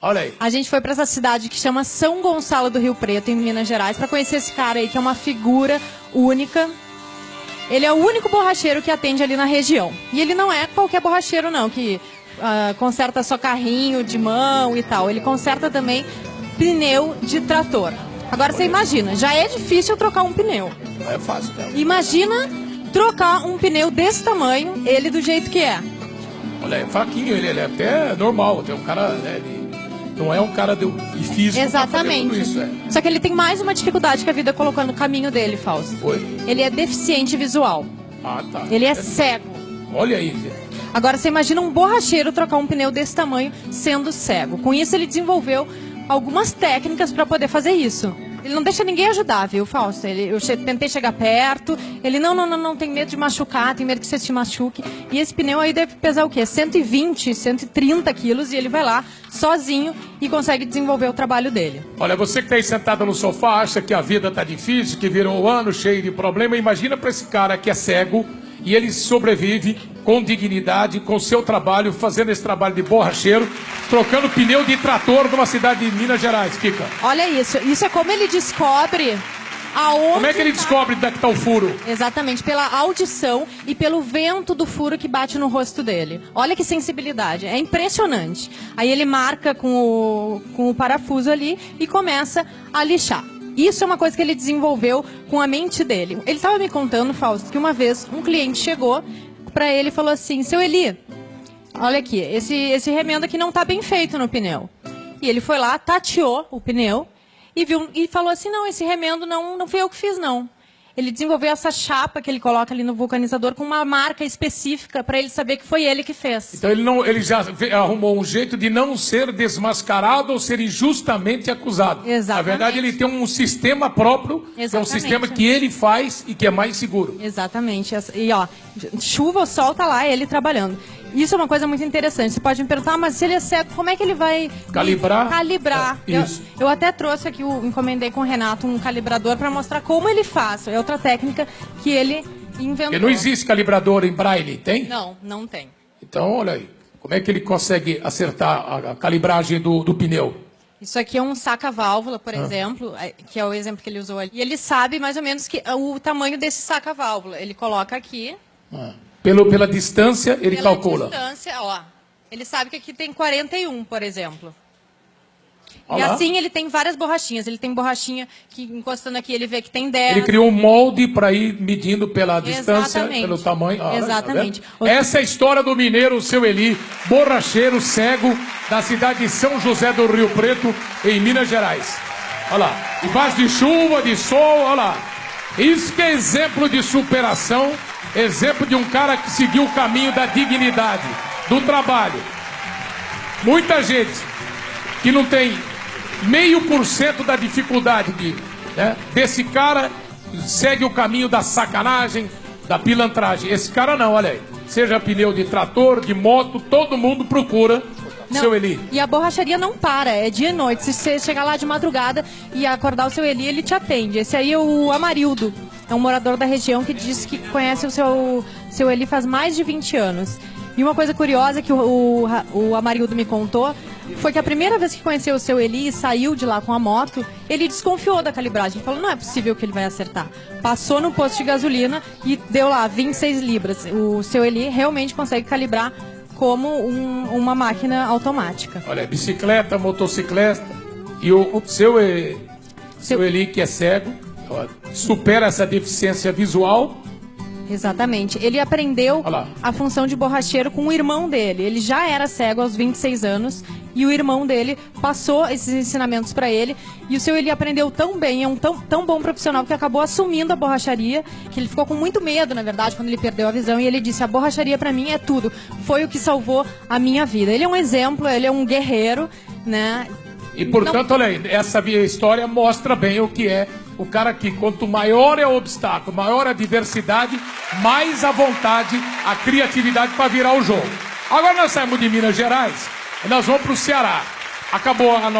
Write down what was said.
Olha aí. A gente foi para essa cidade que chama São Gonçalo do Rio Preto, em Minas Gerais, para conhecer esse cara aí, que é uma figura única. Ele é o único borracheiro que atende ali na região. E ele não é qualquer borracheiro, não, que conserta só carrinho de mão e tal. Ele conserta também pneu de trator. Agora você imagina, já é difícil trocar um pneu. É fácil, né? Imagina trocar um pneu desse tamanho, ele do jeito que é. Olha, é fraquinho, ele é até normal. Tem um cara, né, ele não é um cara de físico. Exatamente. Pra fazer tudo isso, Só que ele tem mais uma dificuldade que a vida colocou no caminho dele, Fausto. Oi? Ele é deficiente visual. Ah, tá. Ele é cego. Olha aí. Agora você imagina um borracheiro trocar um pneu desse tamanho sendo cego. Com isso ele desenvolveu algumas técnicas para poder fazer isso. Ele não deixa ninguém ajudar, viu, Fausto? Eu tentei chegar perto, ele não, tem medo de machucar, tem medo que você se machuque. E esse pneu aí deve pesar o quê? 120, 130 quilos, e ele vai lá sozinho e consegue desenvolver o trabalho dele. Olha, você que está aí sentado no sofá, acha que a vida tá difícil, que virou um ano cheio de problema, imagina para esse cara que é cego e ele sobrevive com dignidade, com seu trabalho, fazendo esse trabalho de borracheiro, trocando pneu de trator numa cidade de Minas Gerais, Kika. Olha isso é como ele descobre aonde... Como é que ele descobre onde é que tá o furo? Exatamente, pela audição e pelo vento do furo que bate no rosto dele. Olha que sensibilidade, é impressionante. Aí ele marca com o parafuso ali e começa a lixar. Isso é uma coisa que ele desenvolveu com a mente dele. Ele estava me contando, Fausto, que uma vez um cliente chegou para ele e falou assim: seu Eli, olha aqui, esse remendo aqui não está bem feito no pneu. E ele foi lá, tateou o pneu e viu e falou assim: não, esse remendo não fui eu que fiz, não. Ele desenvolveu essa chapa que ele coloca ali no vulcanizador com uma marca específica para ele saber que foi ele que fez. Então ele já arrumou um jeito de não ser desmascarado ou ser injustamente acusado. Exatamente. Na verdade, ele tem um sistema próprio, que é um sistema que ele faz e que é mais seguro. Exatamente. E ó, chuva ou sol tá lá, ele trabalhando. Isso é uma coisa muito interessante. Você pode me perguntar, mas se ele é cego, como é que ele vai calibrar? Isso. Eu até trouxe aqui, encomendei com o Renato um calibrador para mostrar como ele faz. É outra técnica que ele inventou. E não existe calibrador em braille, tem? Não tem. Então, olha aí. Como é que ele consegue acertar a calibragem do pneu? Isso aqui é um saca-válvula, por exemplo, que é o exemplo que ele usou ali. E ele sabe mais ou menos o tamanho desse saca-válvula. Ele coloca aqui. Pela distância, ele calcula. Pela distância, ó. Ele sabe que aqui tem 41, por exemplo. Olha e lá. assim ele tem várias borrachinhas. Ele tem borrachinha que, encostando aqui, ele vê que tem 10. Ele criou um molde para ir medindo pela distância, Exatamente. pelo tamanho. Olha, Exatamente. tá essa é a história do mineiro, o seu Eli, borracheiro cego, da cidade de São José do Rio Preto, em Minas Gerais. Olha lá. Debaixo de chuva, de sol, olha lá. Isso que é exemplo de superação, exemplo de um cara que seguiu o caminho da dignidade, do trabalho. Muita gente que não tem 0,5% da dificuldade desse cara segue o caminho da sacanagem, da pilantragem. Esse cara não, olha aí. Seja pneu de trator, de moto, todo mundo procura seu Eli. E a borracharia não para, é dia e noite. Se você chegar lá de madrugada e acordar o seu Eli, ele te atende. Esse aí é o Amarildo, é um morador da região que diz que conhece o seu Eli faz mais de 20 anos. E uma coisa curiosa que o Amarildo me contou foi que a primeira vez que conheceu o seu Eli e saiu de lá com a moto, ele desconfiou da calibragem. Ele falou, não é possível que ele vai acertar. Passou no posto de gasolina e deu lá 26 libras. O seu Eli realmente consegue calibrar como uma máquina automática. Olha, bicicleta, motocicleta e o seu Eli, que é cego, supera essa deficiência visual. Exatamente. Ele aprendeu a função de borracheiro com o irmão dele. Ele já era cego aos 26 anos e o irmão dele passou esses ensinamentos para ele. E o seu Eli aprendeu tão bem, é um tão bom profissional que acabou assumindo a borracharia, que ele ficou com muito medo, na verdade, quando ele perdeu a visão. E ele disse, a borracharia para mim é tudo. Foi o que salvou a minha vida. Ele é um exemplo, ele é um guerreiro, né? E, portanto, olha aí, essa história mostra bem o que é o cara que, quanto maior é o obstáculo, maior a diversidade, mais a vontade, a criatividade para virar o jogo. Agora nós saímos de Minas Gerais e nós vamos para o Ceará. Acabou a nossa